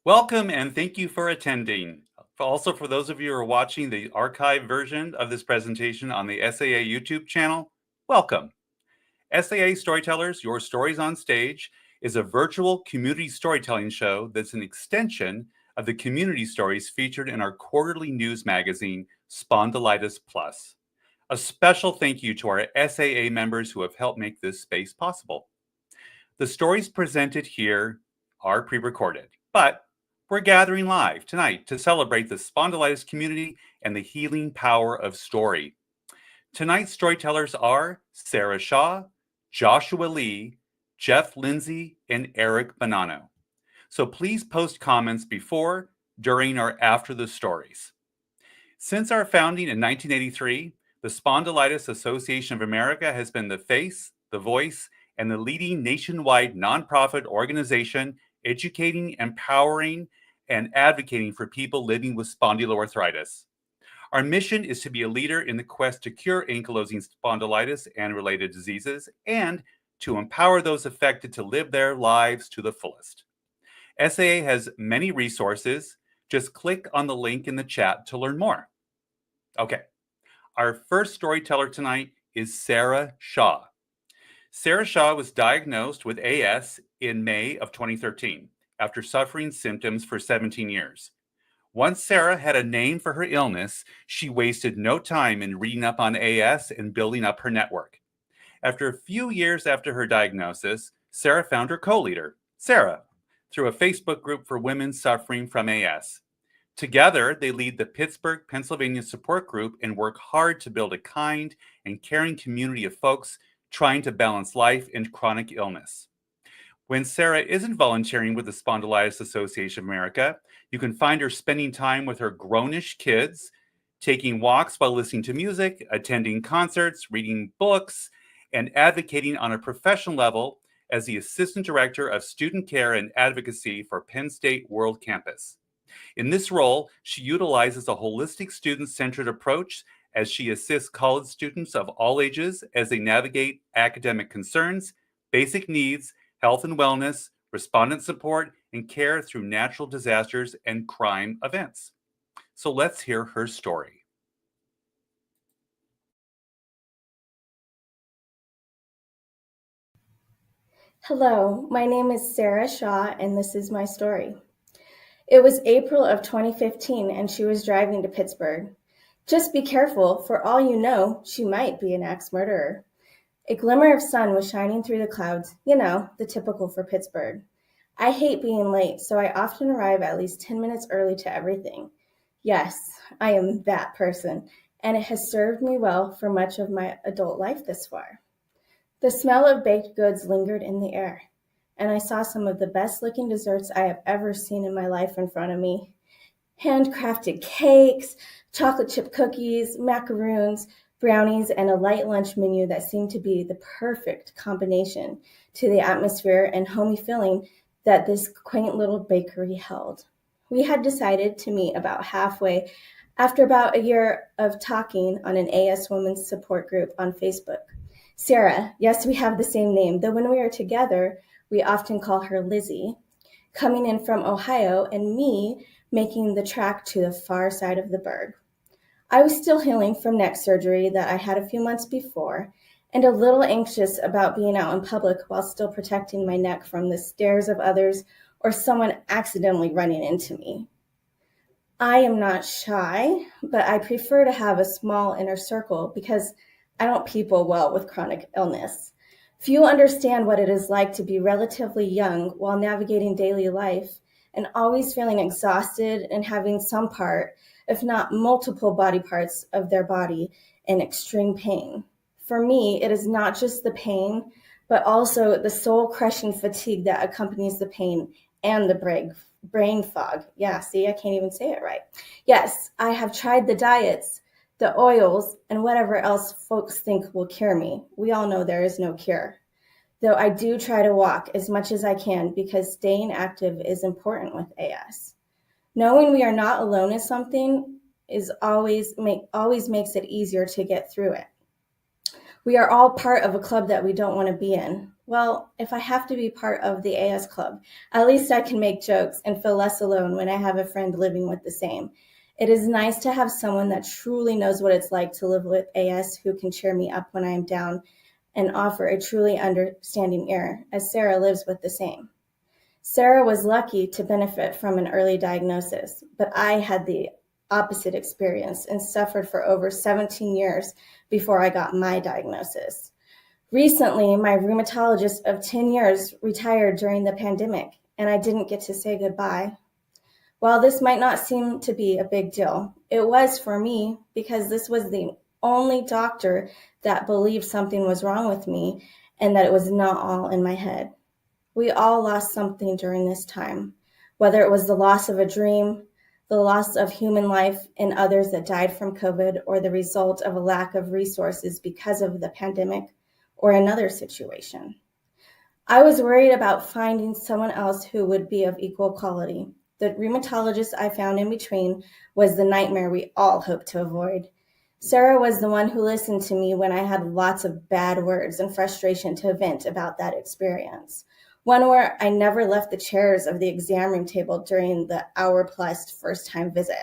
Welcome and thank you for attending. Also, for those of you who are watching the archived version of this presentation on the SAA YouTube channel, welcome. SAA Storytellers, Your Stories on Stage, is a virtual community storytelling show that's an extension of the community stories featured in our quarterly news magazine, Spondylitis Plus. A special thank you to our SAA members who have helped make this space possible. The stories presented here are pre-recorded, but we're gathering live tonight to celebrate the spondylitis community and the healing power of story. Tonight's storytellers are Sarah Shaw, Joshua Lee, Jeff Lindsay, and Eric Banano. So please post comments before, during, or after the stories. Since our founding in 1983, the Spondylitis Association of America has been the face, the voice, and the leading nationwide nonprofit organization educating, empowering, and advocating for people living with spondyloarthritis. Our mission is to be a leader in the quest to cure ankylosing spondylitis and related diseases, and to empower those affected to live their lives to the fullest. SAA has many resources. Just click on the link in the chat to learn more. Okay, our first storyteller tonight is Sarah Shaw. Sarah Shaw was diagnosed with AS in May of 2013 after suffering symptoms for 17 years. Once Sarah had a name for her illness, she wasted no time in reading up on AS and building up her network. After a few years after her diagnosis, Sarah found her co-leader, Sarah, through a Facebook group for women suffering from AS. Together, they lead the Pittsburgh, Pennsylvania support group and work hard to build a kind and caring community of folks trying to balance life and chronic illness. When Sarah isn't volunteering with the Spondylitis Association of America, you can find her spending time with her grownish kids, taking walks while listening to music, attending concerts, reading books, and advocating on a professional level as the Assistant Director of Student Care and Advocacy for Penn State World Campus. In this role, she utilizes a holistic student-centered approach as she assists college students of all ages as they navigate academic concerns, basic needs, health and wellness, respondent support, and care through natural disasters and crime events. So let's hear her story. Hello, my name is Sarah Shaw, and this is my story. It was April of 2015, and she was driving to Pittsburgh. Just be careful, for all you know, she might be an axe murderer. A glimmer of sun was shining through the clouds, the typical for Pittsburgh. I hate being late, so I often arrive at least 10 minutes early to everything. Yes, I am that person, and it has served me well for much of my adult life this far. The smell of baked goods lingered in the air, and I saw some of the best-looking desserts I have ever seen in my life in front of me. Handcrafted cakes, chocolate chip cookies, macaroons, brownies, and a light lunch menu that seemed to be the perfect combination to the atmosphere and homey feeling that this quaint little bakery held. We had decided to meet about halfway after about a year of talking on an AS Women's Support group on Facebook. Sarah, yes, we have the same name, though when we are together, we often call her Lizzie, coming in from Ohio, and me making the trek to the far side of the burg. I was still healing from neck surgery that I had a few months before, and a little anxious about being out in public while still protecting my neck from the stares of others or someone accidentally running into me. I am not shy, but I prefer to have a small inner circle because I don't people well with chronic illness. Few understand what it is like to be relatively young while navigating daily life and always feeling exhausted and having some part, if not multiple body parts of their body in extreme pain. For me, it is not just the pain, but also the soul-crushing fatigue that accompanies the pain and the brain fog. Yeah, see, I can't even say it right. Yes, I have tried the diets, the oils, and whatever else folks think will cure me. We all know there is no cure. Though I do try to walk as much as I can because staying active is important with AS. Knowing we are not alone in something is always makes it easier to get through it. We are all part of a club that we don't want to be in. Well, if I have to be part of the AS club, at least I can make jokes and feel less alone when I have a friend living with the same. It is nice to have someone that truly knows what it's like to live with AS who can cheer me up when I am down and offer a truly understanding ear, as Sarah lives with the same. Sarah was lucky to benefit from an early diagnosis, but I had the opposite experience and suffered for over 17 years before I got my diagnosis. Recently, my rheumatologist of 10 years retired during the pandemic, and I didn't get to say goodbye. While this might not seem to be a big deal, it was for me because this was the only doctor that believed something was wrong with me and that it was not all in my head. We all lost something during this time, whether it was the loss of a dream, the loss of human life in others that died from COVID, or the result of a lack of resources because of the pandemic or another situation. I was worried about finding someone else who would be of equal quality. The rheumatologist I found in between was the nightmare we all hope to avoid. Sarah was the one who listened to me when I had lots of bad words and frustration to vent about that experience. One where I never left the chairs of the exam room table during the hour-plus first-time visit.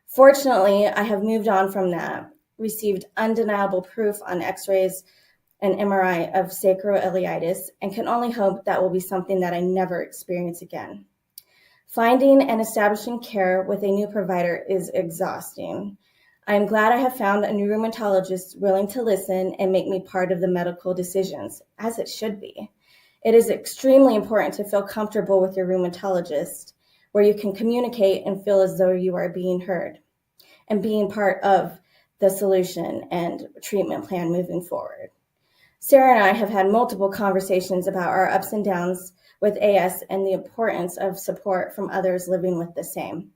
Fortunately, I have moved on from that, received undeniable proof on x-rays and MRI of sacroiliitis, and can only hope that will be something that I never experience again. Finding and establishing care with a new provider is exhausting. I am glad I have found a new rheumatologist willing to listen and make me part of the medical decisions, as it should be. It is extremely important to feel comfortable with your rheumatologist, where you can communicate and feel as though you are being heard and being part of the solution and treatment plan moving forward. Sarah and I have had multiple conversations about our ups and downs with AS and the importance of support from others living with the same.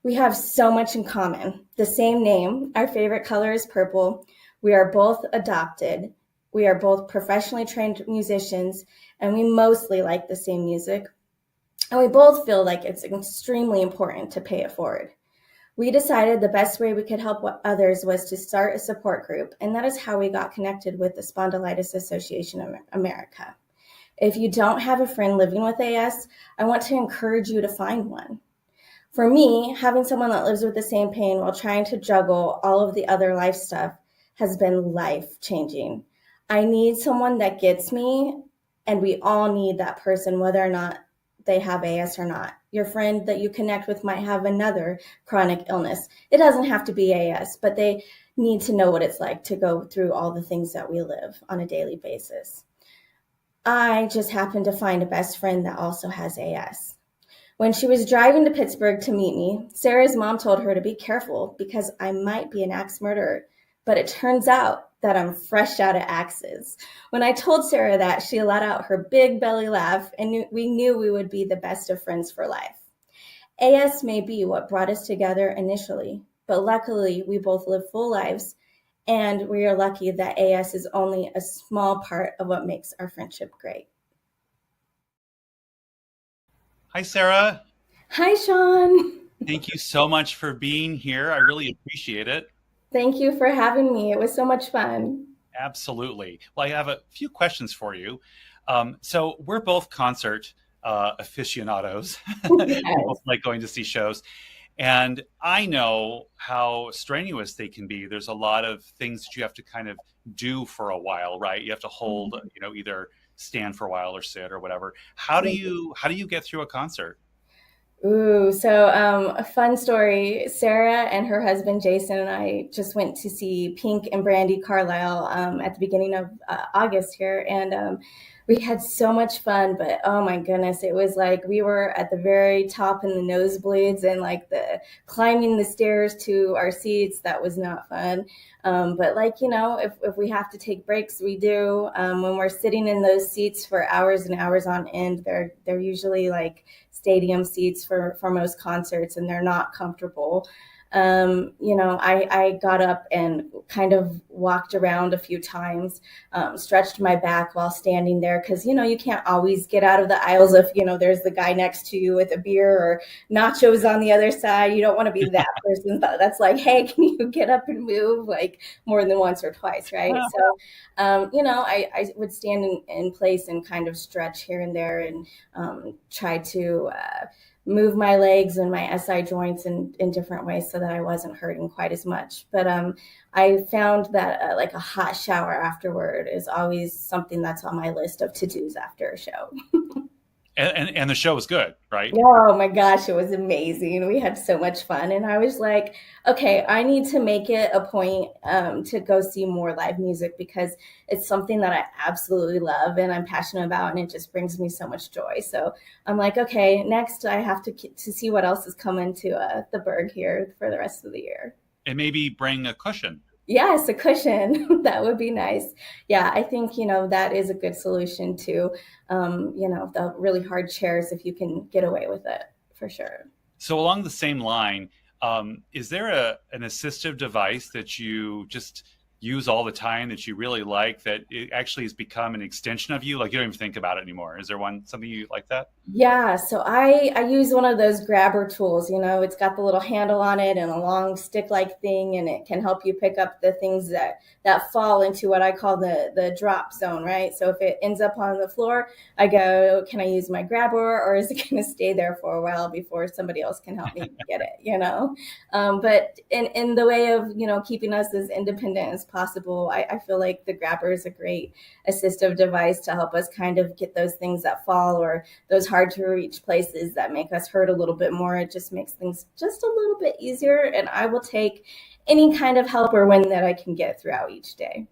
We have so much in common. The same name, our favorite color is purple. We are both adopted. We are both professionally trained musicians, and we mostly like the same music. And we both feel like it's extremely important to pay it forward. We decided the best way we could help others was to start a support group, and that is how we got connected with the Spondylitis Association of America. If you don't have a friend living with AS, I want to encourage you to find one. For me, having someone that lives with the same pain while trying to juggle all of the other life stuff has been life-changing. I need someone that gets me, and we all need that person, whether or not they have AS or not. Your friend that you connect with might have another chronic illness. It doesn't have to be AS, but they need to know what it's like to go through all the things that we live on a daily basis. I just happened to find a best friend that also has AS. When she was driving to Pittsburgh to meet me, Sarah's mom told her to be careful because I might be an axe murderer, but it turns out that I'm fresh out of axes. When I told Sarah that, she let out her big belly laugh, and we knew we would be the best of friends for life. AS may be what brought us together initially, but luckily we both live full lives, and we are lucky that AS is only a small part of what makes our friendship great. Hi, Sarah. Hi, Sean. Thank you so much for being here. I really appreciate it. Thank you for having me. It was so much fun. Absolutely. Well, I have a few questions for you. So we're both concert aficionados. We Yes. both like going to see shows. And I know how strenuous they can be. There's a lot of things that you have to kind of do for a while, right? You have to hold, either stand for a while or sit or whatever. How do you get through a concert? Ooh, so a fun story. Sarah and her husband Jason and I just went to see Pink and Brandy Carlisle at the beginning of August here, and we had so much fun. But oh my goodness, it was like we were at the very top in the nosebleeds, and like the climbing the stairs to our seats. That was not fun. But like if we have to take breaks, we do. When we're sitting in those seats for hours and hours on end, they're usually like stadium seats for most concerts, and they're not comfortable. I got up and kind of walked around a few times, stretched my back while standing there because, you can't always get out of the aisles if, there's the guy next to you with a beer or nachos on the other side. You don't want to be that person that's like, hey, can you get up and move like more than once or twice, right? So, I would stand in place and kind of stretch here and there and try to move my legs and my SI joints in different ways so that I wasn't hurting quite as much. But I found that like a hot shower afterward is always something that's on my list of to-dos after a show. And the show was good, right? Oh my gosh, it was amazing. We had so much fun. And I was like, okay, I need to make it a point to go see more live music because it's something that I absolutely love and I'm passionate about, and it just brings me so much joy. So I'm like, okay, next I have to see what else is coming to the Berg here for the rest of the year. And maybe bring a cushion. Yes, a cushion. That would be nice. Yeah, I think, that is a good solution to, the really hard chairs if you can get away with it, for sure. So along the same line, is there an assistive device that you just use all the time that you really like, that it actually has become an extension of you? Like you don't even think about it anymore. Is there something you like that? Yeah, so I use one of those grabber tools. It's got the little handle on it and a long stick-like thing, and it can help you pick up the things that fall into what I call the drop zone, right? So if it ends up on the floor, I go, can I use my grabber, or is it going to stay there for a while before somebody else can help me get it, But in the way of, keeping us as independent as possible, I feel like the grabber is a great assistive device to help us kind of get those things that fall or those hard to reach places that make us hurt a little bit more. It just makes things just a little bit easier. And I will take any kind of help or win that I can get throughout each day.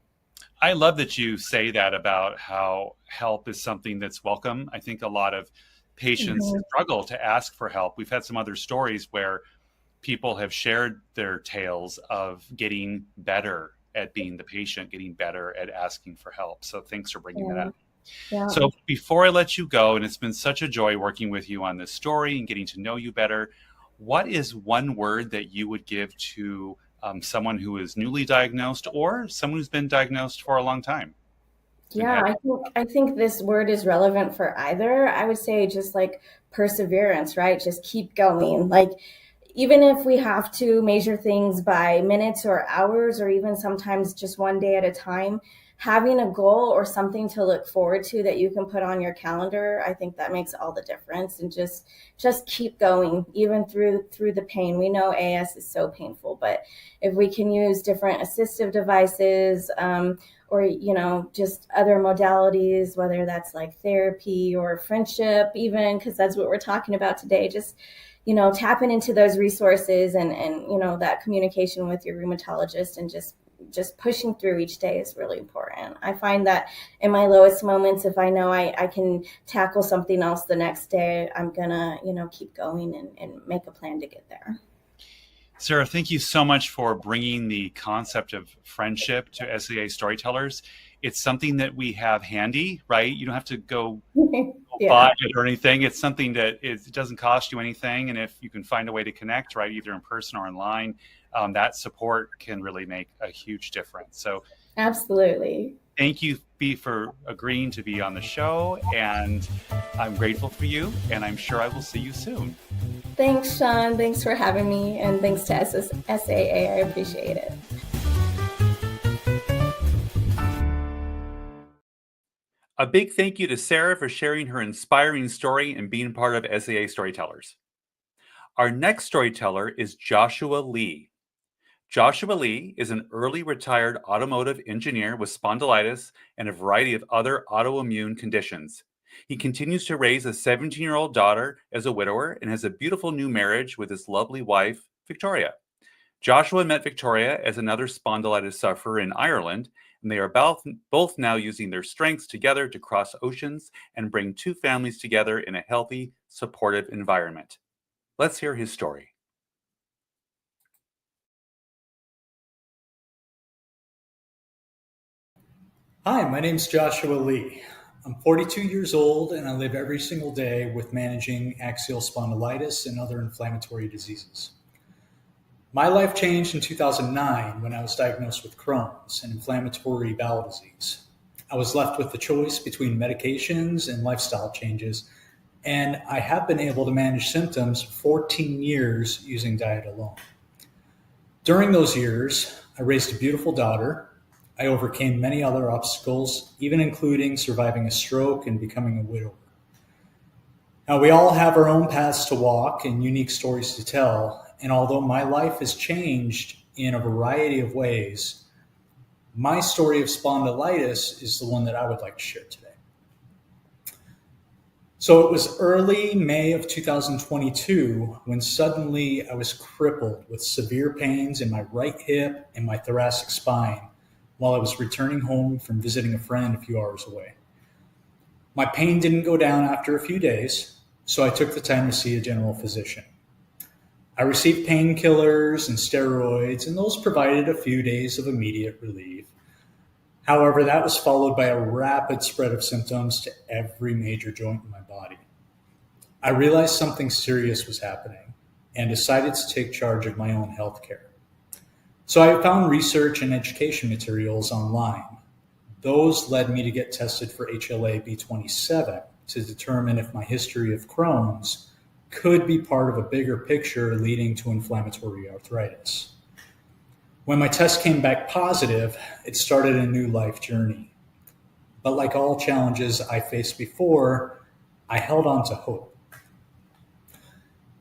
I love that you say that about how help is something that's welcome. I think a lot of patients struggle to ask for help. We've had some other stories where people have shared their tales of getting better at being the patient, getting better at asking for help. So thanks for bringing that up. Yeah. So before I let you go, and it's been such a joy working with you on this story and getting to know you better, what is one word that you would give to someone who is newly diagnosed or someone who's been diagnosed for a long time? Yeah, I think this word is relevant for either. I would say just like perseverance, right? Just keep going. Like even if we have to measure things by minutes or hours, or even sometimes just one day at a time, having a goal or something to look forward to that you can put on your calendar, I think that makes all the difference. And just keep going, even through the pain. We know AS is so painful, but if we can use different assistive devices, or just other modalities, whether that's like therapy or friendship, even, because that's what we're talking about today, just tapping into those resources and that communication with your rheumatologist and just pushing through each day is really important. I find that in my lowest moments, if I know I can tackle something else the next day, I'm gonna, keep going and make a plan to get there. Sarah, thank you so much for bringing the concept of friendship to SAA Storytellers. It's something that we have handy, right? You don't have to go buy it or anything. It's something that it doesn't cost you anything. And if you can find a way to connect, right, either in person or online, that support can really make a huge difference. So absolutely. Thank you, B, for agreeing to be on the show. And I'm grateful for you. And I'm sure I will see you soon. Thanks, Sean. Thanks for having me. And thanks to SAA. I appreciate it. A big thank you to Sarah for sharing her inspiring story and being part of SAA Storytellers. Our next storyteller is Joshua Lee. Joshua Lee is an early retired automotive engineer with spondylitis and a variety of other autoimmune conditions. He continues to raise a 17-year-old daughter as a widower and has a beautiful new marriage with his lovely wife, Victoria. Joshua met Victoria as another spondylitis sufferer in Ireland, and they are both now using their strengths together to cross oceans and bring two families together in a healthy, supportive environment. Let's hear his story. Hi, my name's Joshua Lee. I'm 42 years old and I live every single day with managing axial spondylitis and other inflammatory diseases. My life changed in 2009 when I was diagnosed with Crohn's, an inflammatory bowel disease. I was left with the choice between medications and lifestyle changes, and I have been able to manage symptoms for 14 years using diet alone. During those years, I raised a beautiful daughter. I overcame many other obstacles, even including surviving a stroke and becoming a widower. Now, we all have our own paths to walk and unique stories to tell, and although my life has changed in a variety of ways, my story of spondylitis is the one that I would like to share today. So it was early May of 2022 when suddenly I was crippled with severe pains in my right hip and my thoracic spine while I was returning home from visiting a friend a few hours away. My pain didn't go down after a few days, so I took the time to see a general physician. I received painkillers and steroids, and those provided a few days of immediate relief. However, that was followed by a rapid spread of symptoms to every major joint in my body. I realized something serious was happening and decided to take charge of my own health care. So I found research and education materials online. Those led me to get tested for HLA-B27 to determine if my history of Crohn's could be part of a bigger picture leading to inflammatory arthritis. When my test came back positive, it started a new life journey. But like all challenges I faced before, I held on to hope.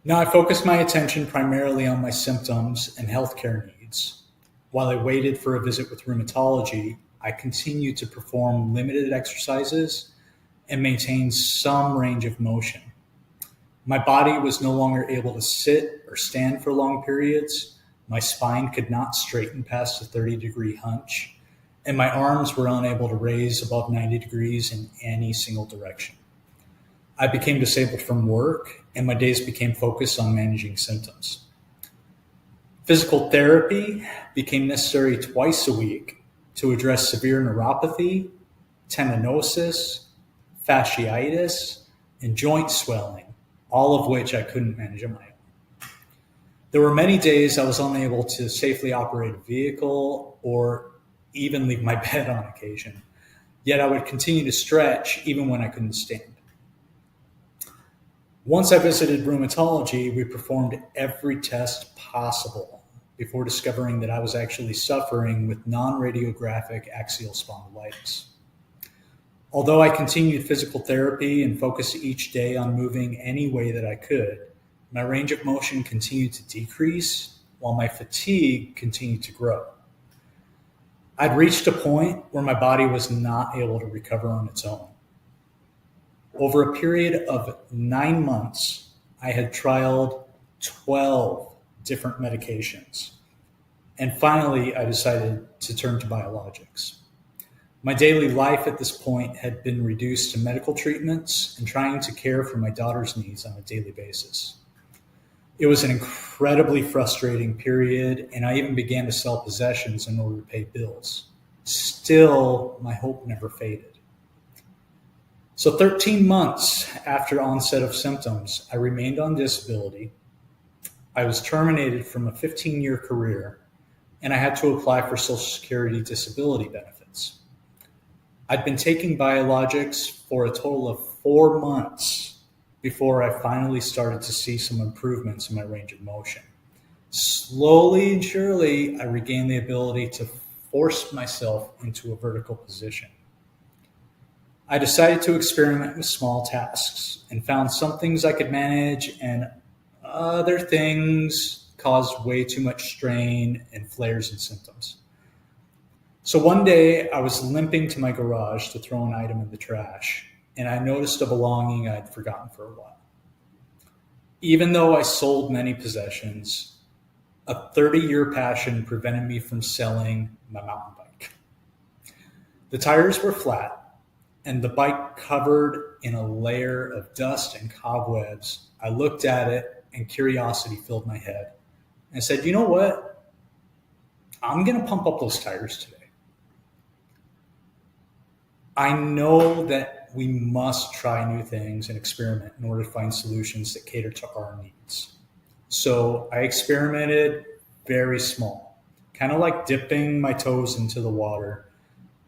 Now I focused my attention primarily on my symptoms and healthcare needs. While I waited for a visit with rheumatology, I continued to perform limited exercises and maintain some range of motion. My body was no longer able to sit or stand for long periods. My spine could not straighten past a 30-degree hunch, and my arms were unable to raise above 90 degrees in any single direction. I became disabled from work, and my days became focused on managing symptoms. Physical therapy became necessary twice a week to address severe neuropathy, tendinosis, fasciitis, and joint swelling, all of which I couldn't manage on my own. There were many days I was unable to safely operate a vehicle or even leave my bed on occasion, yet I would continue to stretch even when I couldn't stand. Once I visited rheumatology, we performed every test possible before discovering that I was actually suffering with non-radiographic axial spondylitis. Although I continued physical therapy and focused each day on moving any way that I could, my range of motion continued to decrease while my fatigue continued to grow. I'd reached a point where my body was not able to recover on its own. Over a period of 9 months, I had trialed 12 different medications. And finally, I decided to turn to biologics. My daily life at this point had been reduced to medical treatments and trying to care for my daughter's needs on a daily basis. It was an incredibly frustrating period, and I even began to sell possessions in order to pay bills. Still, my hope never faded. So 13 months after onset of symptoms, I remained on disability. I was terminated from a 15-year career, and I had to apply for Social Security disability benefits. I'd been taking biologics for a total of 4 months before I finally started to see some improvements in my range of motion. Slowly and surely, I regained the ability to force myself into a vertical position. I decided to experiment with small tasks and found some things I could manage and other things caused way too much strain and flares and symptoms. So one day I was limping to my garage to throw an item in the trash, and I noticed a belonging I'd forgotten for a while. Even though I sold many possessions, a 30-year passion prevented me from selling my mountain bike. The tires were flat, and the bike covered in a layer of dust and cobwebs. I looked at it, and curiosity filled my head. And I said, you know what? I'm going to pump up those tires today. I know that we must try new things and experiment in order to find solutions that cater to our needs. So I experimented, very small, kind of like dipping my toes into the water.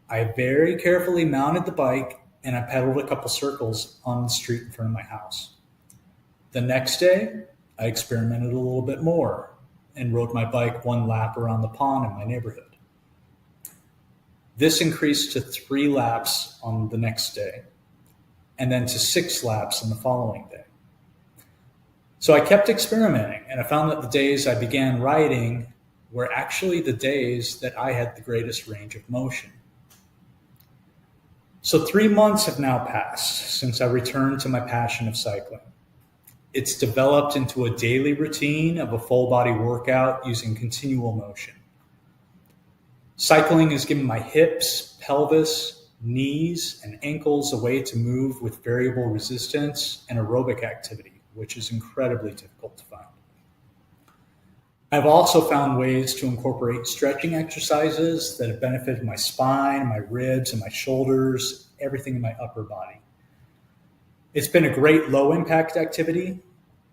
I very carefully mounted the bike and I pedaled a couple circles on the street in front of my house. The next day, I experimented a little bit more and rode my bike one lap around the pond in my neighborhood. This increased to 3 laps on the next day, and then to 6 laps on the following day. So I kept experimenting, and I found that the days I began riding were actually the days that I had the greatest range of motion. So 3 months have now passed since I returned to my passion of cycling. It's developed into a daily routine of a full body workout using continual motion. Cycling has given my hips, pelvis, knees, and ankles a way to move with variable resistance and aerobic activity, which is incredibly difficult to find. I've also found ways to incorporate stretching exercises that have benefited my spine, my ribs, and my shoulders, everything in my upper body. It's been a great low impact activity,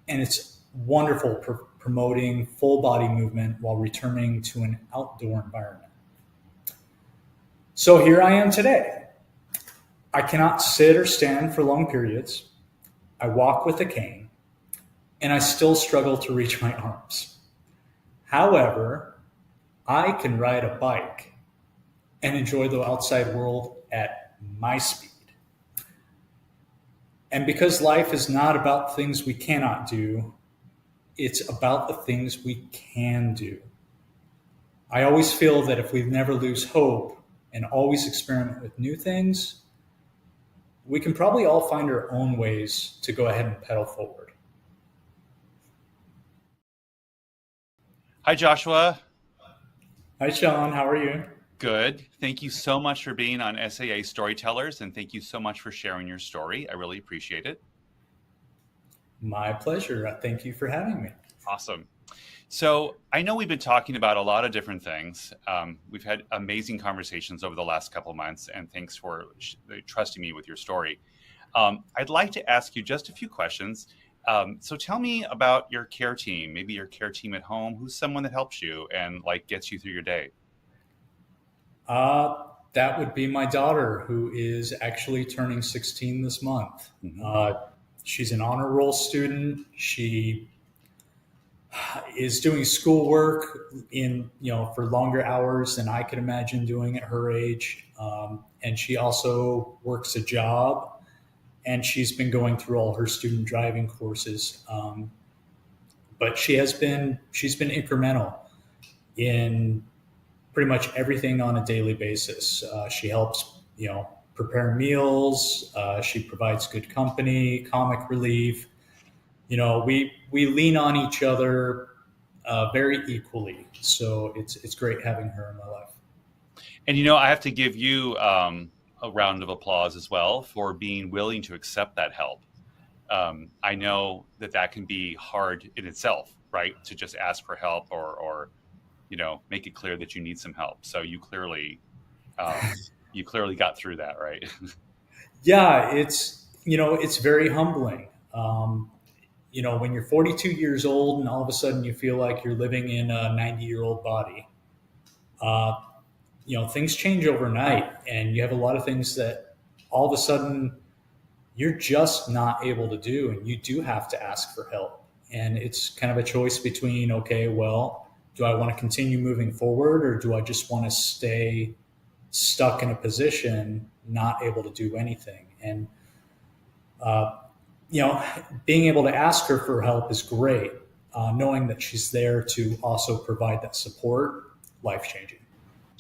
and it's wonderful for promoting full body movement while returning to an outdoor environment. So here I am today. I cannot sit or stand for long periods. I walk with a cane, and I still struggle to reach my arms. However, I can ride a bike and enjoy the outside world at my speed. And because life is not about things we cannot do, it's about the things we can do. I always feel that if we never lose hope and always experiment with new things, we can probably all find our own ways to go ahead and pedal forward. Hi, Joshua. Hi, Sean. How are you? Good. Thank you so much for being on SAA Storytellers, and thank you so much for sharing your story. I really appreciate it. My pleasure. Thank you for having me. Awesome. So I know we've been talking about a lot of different things. We've had amazing conversations over the last couple of months, and thanks for trusting me with your story. I'd like to ask you just a few questions. So tell me about your care team, maybe your care team at home. Who's someone that helps you and gets you through your day? That would be my daughter, who is actually turning 16 this month. Mm-hmm. She's an honor roll student. She is doing schoolwork for longer hours than I could imagine doing at her age. And she also works a job, and she's been going through all her student driving courses. But she's been incremental in pretty much everything on a daily basis. She helps, prepare meals. She provides good company, comic relief. We lean on each other very equally. So it's great having her in my life. And, I have to give you a round of applause as well for being willing to accept that help. I know that can be hard in itself, right? To just ask for help or make it clear that you need some help. So you clearly got through that, right? Yeah, it's very humbling. When you're 42 years old and all of a sudden you feel like you're living in a 90-year-old body, things change overnight, and you have a lot of things that all of a sudden you're just not able to do, and you do have to ask for help. And it's kind of a choice between, okay, well, do I want to continue moving forward, or do I just want to stay stuck in a position, not able to do anything? And, being able to ask her for help is great. Knowing that she's there to also provide that support, life-changing.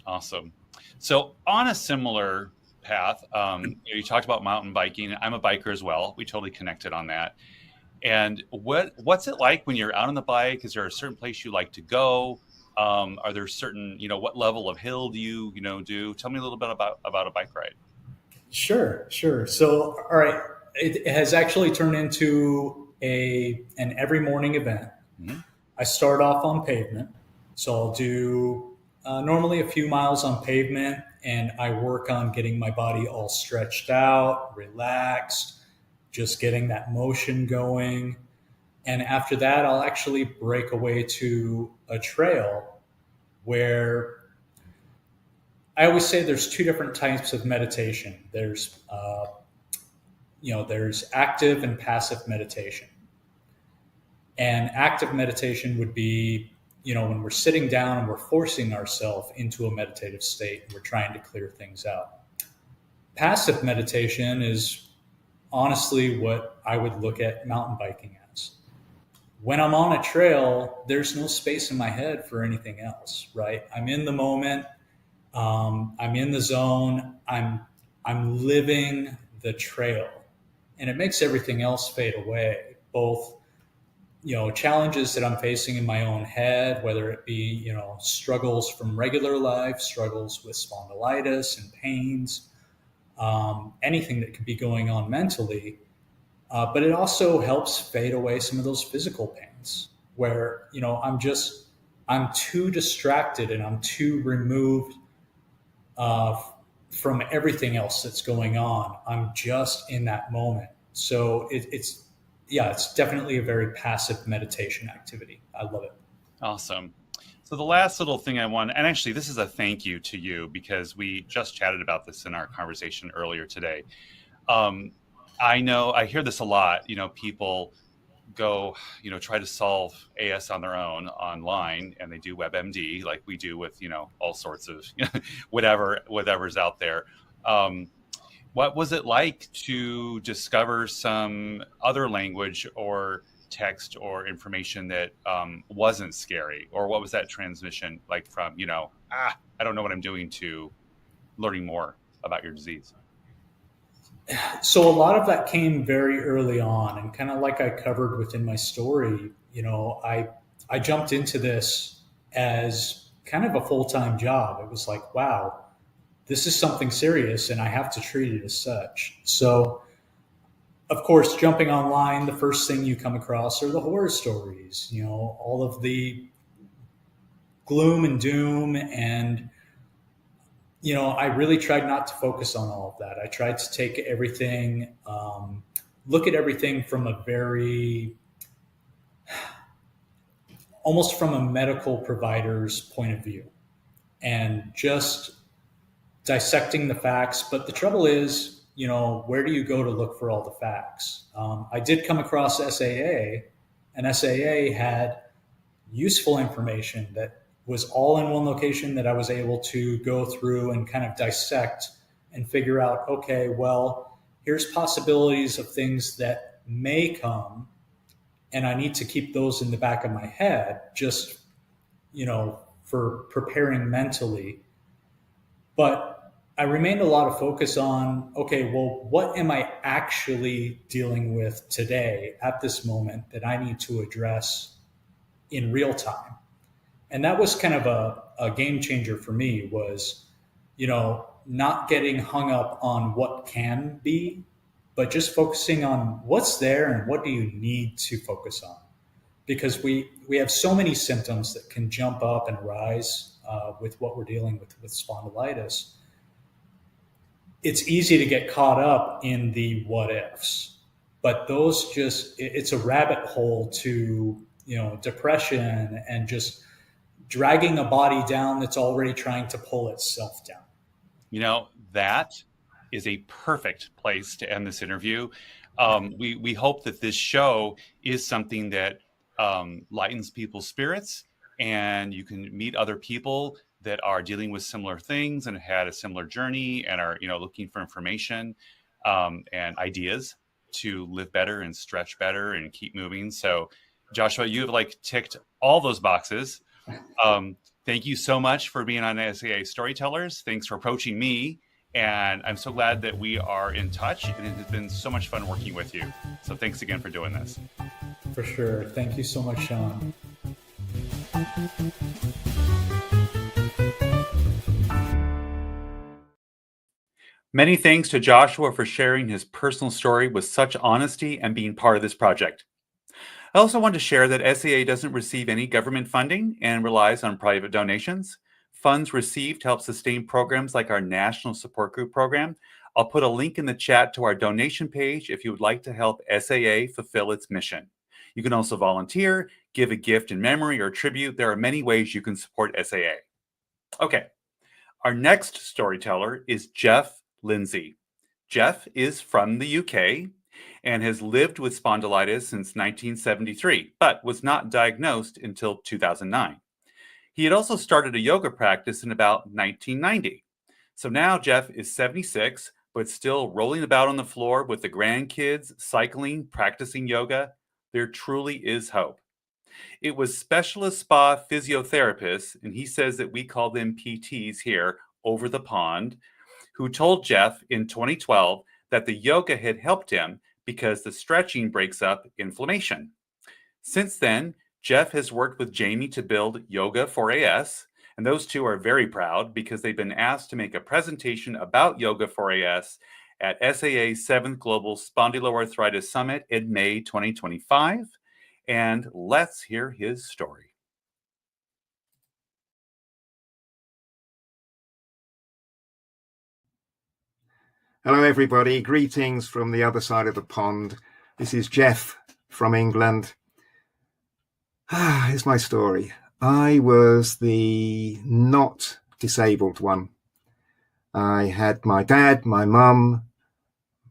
Awesome. So on a similar path, you talked about mountain biking. I'm a biker as well. We totally connected on that. And what's it like when you're out on the bike? Is there a certain place you like to go? Are there certain, what level of hill do you, do? Tell me a little bit about a bike ride. Sure. So, all right. It has actually turned into an every morning event. Mm-hmm. I start off on pavement. So I'll do normally a few miles on pavement, and I work on getting my body all stretched out, relaxed, just getting that motion going. And after that, I'll actually break away to a trail where I always say there's two different types of meditation. There's active and passive meditation. And active meditation would be, when we're sitting down and we're forcing ourselves into a meditative state and we're trying to clear things out. Passive meditation is honestly what I would look at mountain biking as. When I'm on a trail, there's no space in my head for anything else, right? I'm in the moment. I'm in the zone. I'm living the trail, and it makes everything else fade away. Both, challenges that I'm facing in my own head, whether it be, struggles from regular life, struggles with spondylitis and pains, anything that could be going on mentally. But it also helps fade away some of those physical pains where, I'm too distracted and I'm too removed from everything else that's going on. I'm just in that moment. So it's definitely a very passive meditation activity. I love it. Awesome. So the last little thing I want, and actually this is a thank you to you because we just chatted about this in our conversation earlier today. I know I hear this a lot, people go, try to solve AS on their own online, and they do WebMD like we do with, all sorts of whatever's out there. What was it like to discover some other language or text or information that wasn't scary? Or what was that transition like from, I don't know what I'm doing to learning more about your disease? So a lot of that came very early on, and kind of like I covered within my story, I jumped into this as kind of a full-time job. It was like, wow, this is something serious and I have to treat it as such. So of course, jumping online, the first thing you come across are the horror stories, all of the gloom and doom. And I really tried not to focus on all of that. I tried to take everything, look at everything from a very, almost from a medical provider's point of view, and just dissecting the facts. But the trouble is, where do you go to look for all the facts? I did come across SAA, and SAA had useful information that was all in one location that I was able to go through and kind of dissect and figure out, okay, well, here's possibilities of things that may come, and I need to keep those in the back of my head just, for preparing mentally. But I remained a lot of focus on, okay, well, what am I actually dealing with today at this moment that I need to address in real time? And that was kind of a game changer for me, was, not getting hung up on what can be, but just focusing on what's there and what do you need to focus on. Because we have so many symptoms that can jump up and rise with what we're dealing with spondylitis. It's easy to get caught up in the what ifs, but those it's a rabbit hole to, depression and just dragging a body down that's already trying to pull itself down. That is a perfect place to end this interview. We hope that this show is something that lightens people's spirits, and you can meet other people that are dealing with similar things and had a similar journey and are, looking for information and ideas to live better and stretch better and keep moving. So Joshua, you have ticked all those boxes. Thank you so much for being on SAA Storytellers. Thanks for approaching me. And I'm so glad that we are in touch, and it has been so much fun working with you. So thanks again for doing this. For sure. Thank you so much, Sean. Many thanks to Joshua for sharing his personal story with such honesty and being part of this project. I also want to share that SAA doesn't receive any government funding and relies on private donations. Funds received help sustain programs like our National Support Group program. I'll put a link in the chat to our donation page if you would like to help SAA fulfill its mission. You can also volunteer, give a gift in memory or tribute. There are many ways you can support SAA. Okay, our next storyteller is Jeff Lindsay. Jeff is from the UK and has lived with spondylitis since 1973, but was not diagnosed until 2009. He had also started a yoga practice in about 1990. So now Jeff is 76, but still rolling about on the floor with the grandkids, cycling, practicing yoga. There truly is hope. It was specialist spa physiotherapists, and he says that we call them PTs here over the pond, who told Jeff in 2012 that the yoga had helped him because the stretching breaks up inflammation. Since then, Jeff has worked with Jamie to build Yoga for AS, and those two are very proud because they've been asked to make a presentation about Yoga for AS at SAA's 7th Global Spondyloarthritis Summit in May 2025. And let's hear his story. Hello, everybody. Greetings from the other side of the pond. This is Jeff from England. Here's my story. I was the not disabled one. I had my dad, my mum,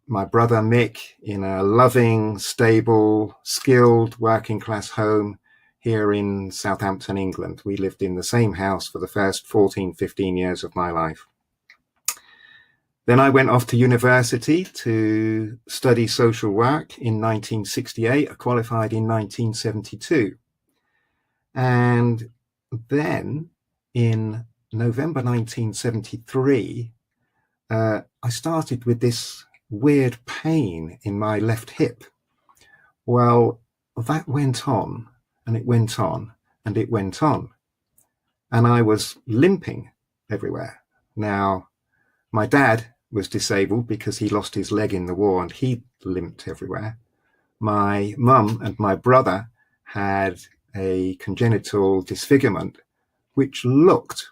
my brother Mick in a loving, stable, skilled working class home here in Southampton, England. We lived in the same house for the first 14, 15 years of my life. Then I went off to university to study social work in 1968. I qualified in 1972. And then in November 1973, I started with this weird pain in my left hip. Well, that went on and it went on and it went on. And I was limping everywhere. Now, my dad was disabled because he lost his leg in the war and he limped everywhere. My mum and my brother had a congenital disfigurement, which looked,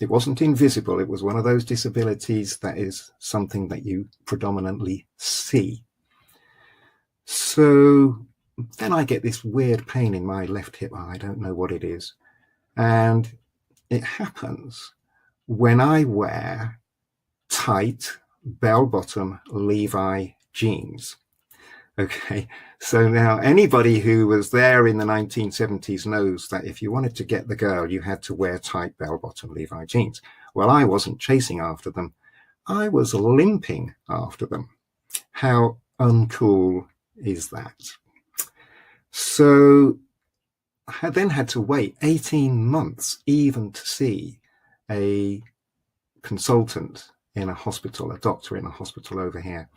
it wasn't invisible. It was one of those disabilities that is something that you predominantly see. So then I get this weird pain in my left hip. I don't know what it is. And it happens when I wear tight bell-bottom Levi jeans. Okay, so now anybody who was there in the 1970s knows that if you wanted to get the girl, you had to wear tight bell-bottom Levi jeans. Well, I wasn't chasing after them. I was limping after them. How uncool is that? So I then had to wait 18 months even to see a consultant in a hospital, a doctor in a hospital over here.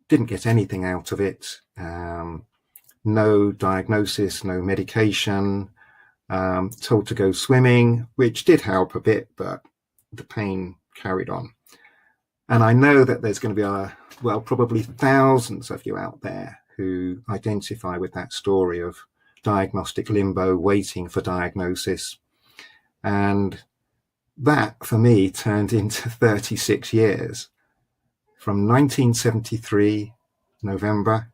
Didn't get anything out of it. No diagnosis, no medication, told to go swimming, which did help a bit, but the pain carried on. And I know that there's going to be probably thousands of you out there who identify with that story of diagnostic limbo, waiting for diagnosis. And that, for me, turned into 36 years. From 1973, November,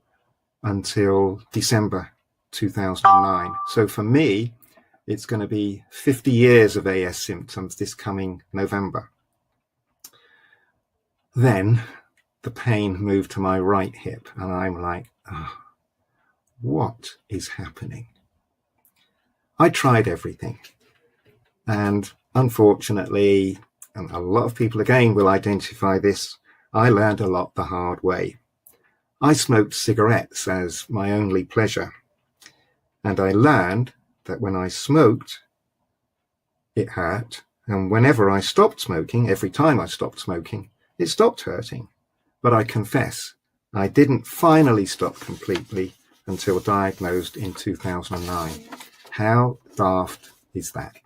until December 2009. So for me, it's going to be 50 years of AS symptoms this coming November. Then the pain moved to my right hip, and I'm like, what is happening? I tried everything. And unfortunately, and a lot of people again will identify this, I learned a lot the hard way. I smoked cigarettes as my only pleasure. And I learned that when I smoked, it hurt. And whenever I stopped smoking, every time I stopped smoking, it stopped hurting. But I confess, I didn't finally stop completely until diagnosed in 2009. How daft is that?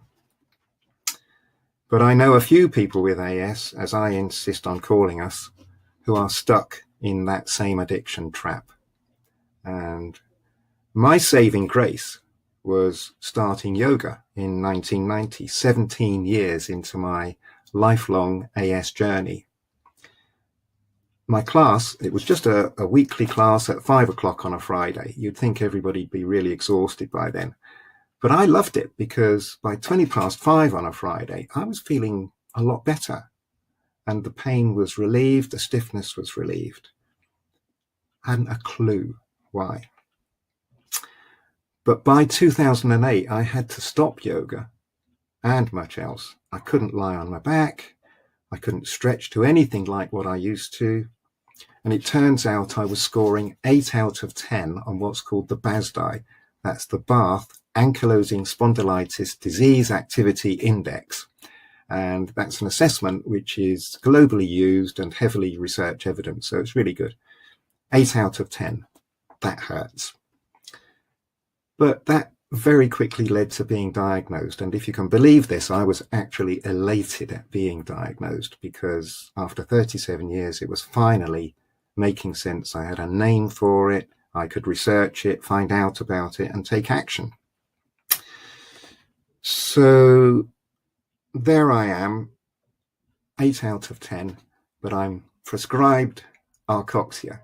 But I know a few people with AS, as I insist on calling us, who are stuck in that same addiction trap. And my saving grace was starting yoga in 1990, 17 years into my lifelong AS journey. my class, it was just a weekly class at 5 o'clock on a Friday. You'd think everybody'd be really exhausted by then. But I loved it because by 20 past 5 on a Friday, I was feeling a lot better. And the pain was relieved, the stiffness was relieved. I hadn't a clue why. But by 2008, I had to stop yoga and much else. I couldn't lie on my back. I couldn't stretch to anything like what I used to. And it turns out I was scoring 8 out of 10 on what's called the BASDI. That's the Bath Ankylosing Spondylitis Disease Activity Index. And that's an assessment which is globally used and heavily research evidence. So it's really good. 8 out of 10. That hurts. But that very quickly led to being diagnosed. And if you can believe this, I was actually elated at being diagnosed because after 37 years, it was finally making sense. I had a name for it. I could research it, find out about it, and take action. So there I am, 8 out of 10, but I'm prescribed Arcoxia,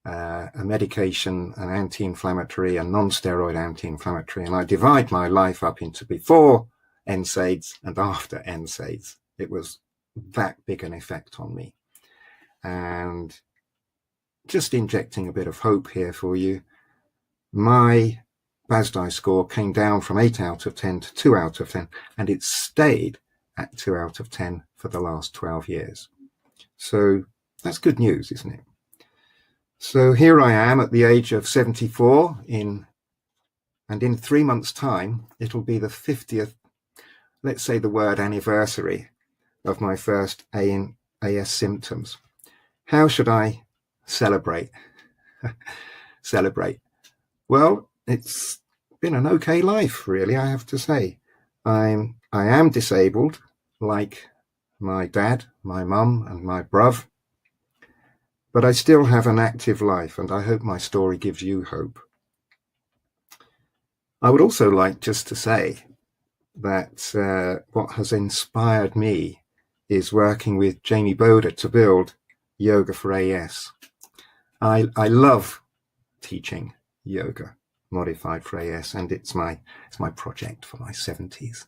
a medication, an anti-inflammatory, a non-steroid anti-inflammatory, and I divide my life up into before NSAIDs and after NSAIDs. It was that big an effect on me. And just injecting a bit of hope here for you, my BASDI score came down from 8 out of 10 to 2 out of 10, and it stayed at 2 out of 10 for the last 12 years. So that's good news, isn't it? So here I am at the age of 74, and in 3 months' time, it'll be the 50th, let's say the word anniversary, of my first AS symptoms. How should I celebrate? Well, it's been an okay life, really, I have to say. I am disabled, like my dad, my mum, and my bruv, but I still have an active life, and I hope my story gives you hope. I would also like just to say that what has inspired me is working with Jamie Boder to build Yoga for AS. I love teaching yoga modified for AS, and it's my project for my 70s.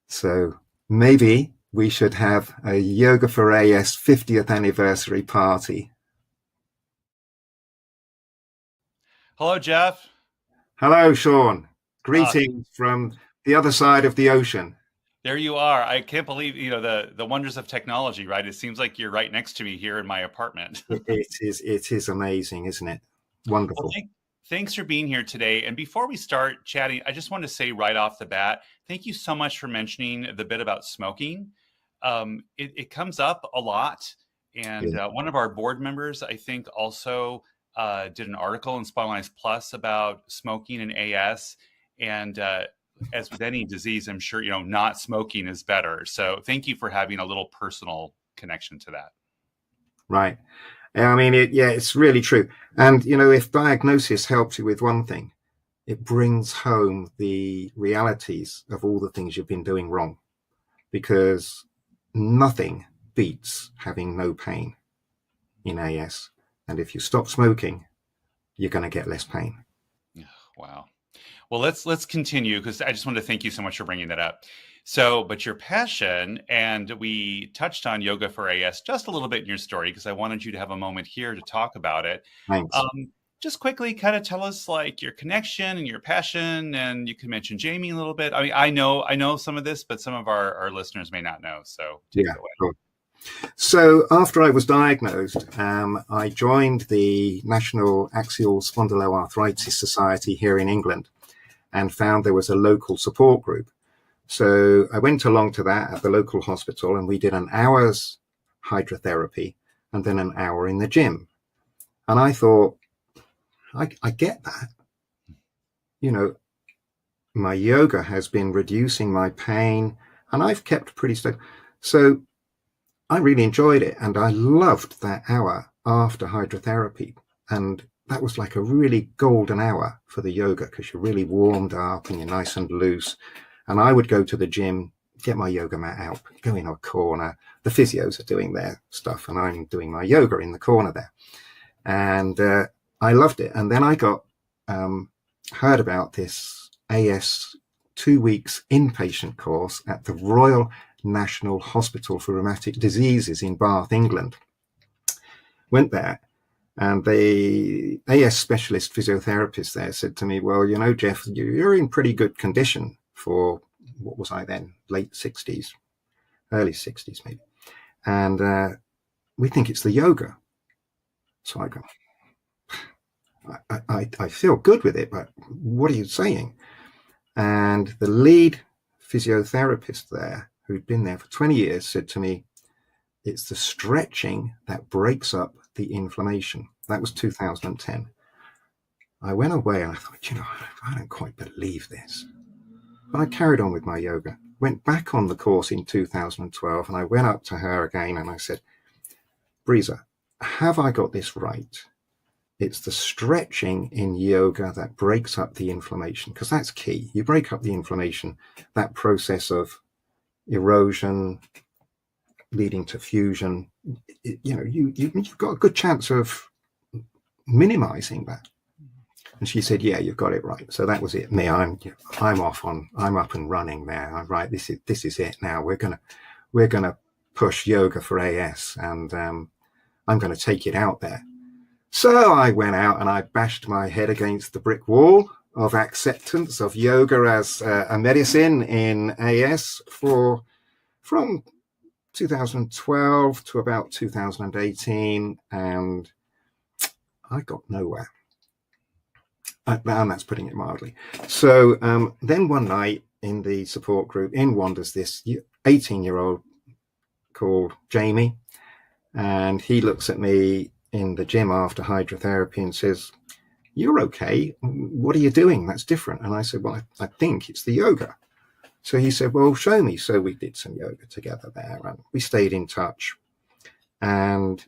So maybe we should have a Yoga for AS 50th anniversary party. Hello, Jeff. Hello, Sean. Greetings from the other side of the ocean. There you are. I can't believe, the wonders of technology, right? It seems like you're right next to me here in my apartment. It is amazing, isn't it? Wonderful. Well, thanks for being here today. And before we start chatting, I just want to say right off the bat, thank you so much for mentioning the bit about smoking. It comes up a lot. And one of our board members, I think, also did an article in Spondylitis Plus about smoking and AS. And as with any disease, I'm sure, not smoking is better. So thank you for having a little personal connection to that. Right. I mean, it's really true. And, if diagnosis helps you with one thing, it brings home the realities of all the things you've been doing wrong, because nothing beats having no pain in AS. And if you stop smoking, you're going to get less pain. Wow. Well, let's continue, because I just want to thank you so much for bringing that up. So, but your passion, and we touched on Yoga for AS just a little bit in your story, because I wanted you to have a moment here to talk about it. Thanks. Just quickly kind of tell us like your connection and your passion, and you can mention Jamie a little bit. I mean, I know some of this, but some of our listeners may not know. So take it away. Sure. So after I was diagnosed, I joined the National Axial Spondyloarthritis Society here in England and found there was a local support group. So I went along to that at the local hospital, and we did an hour's hydrotherapy and then an hour in the gym. And I thought, I get that. My yoga has been reducing my pain, and I've kept pretty stable. So I really enjoyed it, and I loved that hour after hydrotherapy. And that was like a really golden hour for the yoga, because you're really warmed up and you're nice and loose. And I would go to the gym get my yoga mat out, go in a corner. The physios are doing their stuff and I'm doing my yoga in the corner there. And I loved it. And then I got heard about this AS 2 weeks inpatient course at the Royal National Hospital for Rheumatic Diseases in Bath, England. Went there, and the AS specialist physiotherapist there said to me, well, you know, Jeff, you're in pretty good condition for, what was I then, late 60s, early 60s maybe. And we think it's the yoga. So I go, I feel good with it, but what are you saying? And the lead physiotherapist there, who'd been there for 20 years, said to me, it's the stretching that breaks up the inflammation. That was 2010. I went away and I thought, you know, I don't quite believe this. But I carried on with my yoga, went back on the course in 2012, and I went up to her again and I said, Breeza, have I got this right? It's the stretching in yoga that breaks up the inflammation, because that's key. You break up the inflammation, that process of erosion leading to fusion, you know, you've got a good chance of minimizing that. And she said, yeah, you've got it right. So that was it. Me, I'm up and running there. I'm right. This is it now. We're gonna push yoga for AS, and I'm going to take it out there. So I went out and I bashed my head against the brick wall of acceptance of yoga as a medicine in AS from 2012 to about 2018, and I got nowhere. And that's putting it mildly. So then one night in the support group, in wanders this 18-year-old called Jamie, and he looks at me in the gym after hydrotherapy and says, you're okay. What are you doing? That's different. And I said, well, I think it's the yoga. So he said, well, show me. So we did some yoga together there and we stayed in touch. And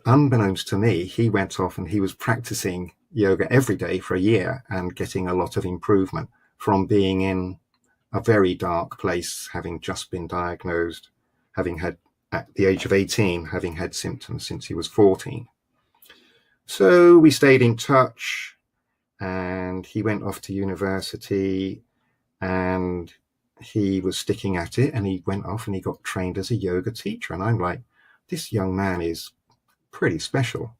unbeknownst to me, he went off and he was practicing yoga every day for a year and getting a lot of improvement from being in a very dark place, having just been diagnosed, having had, at the age of 18, having had symptoms since he was 14. So we stayed in touch and he went off to university and he was sticking at it, and he went off and he got trained as a yoga teacher. And I'm like, this young man is pretty special.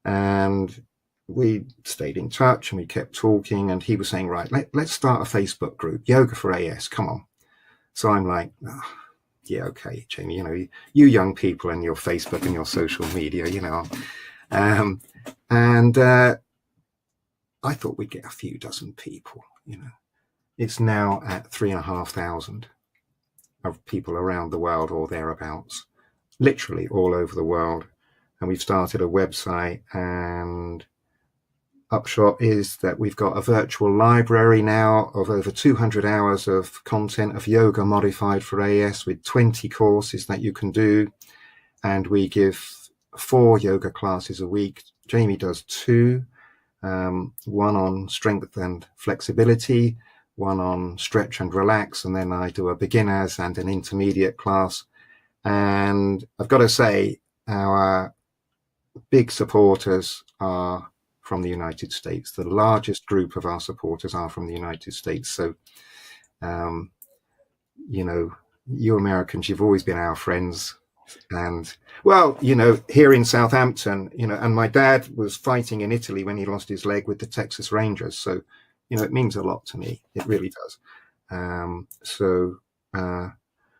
And we stayed in touch and we kept talking, and he was saying, right, let's start a Facebook group, Yoga for AS, come on. So I'm like, oh, yeah, okay, Jamie, you know, you young people and your Facebook and your social media, you know. And I thought we'd get a few dozen people, you know. It's now at 3,500 of people around the world or thereabouts, literally all over the world. And we've started a website, and upshot is that we've got a virtual library now of over 200 hours of content of yoga modified for AS with 20 courses that you can do. And we give 4 yoga classes a week. Jamie does 2, one on strength and flexibility, one on stretch and relax, and then I do a beginners and an intermediate class. And I've got to say, our big supporters are from the United States. The largest group of our supporters are from the United States. So, you know, you Americans, you've always been our friends. And, well, you know, here in Southampton, you know, and my dad was fighting in Italy when he lost his leg with the Texas Rangers. So, you know, it means a lot to me. It really does.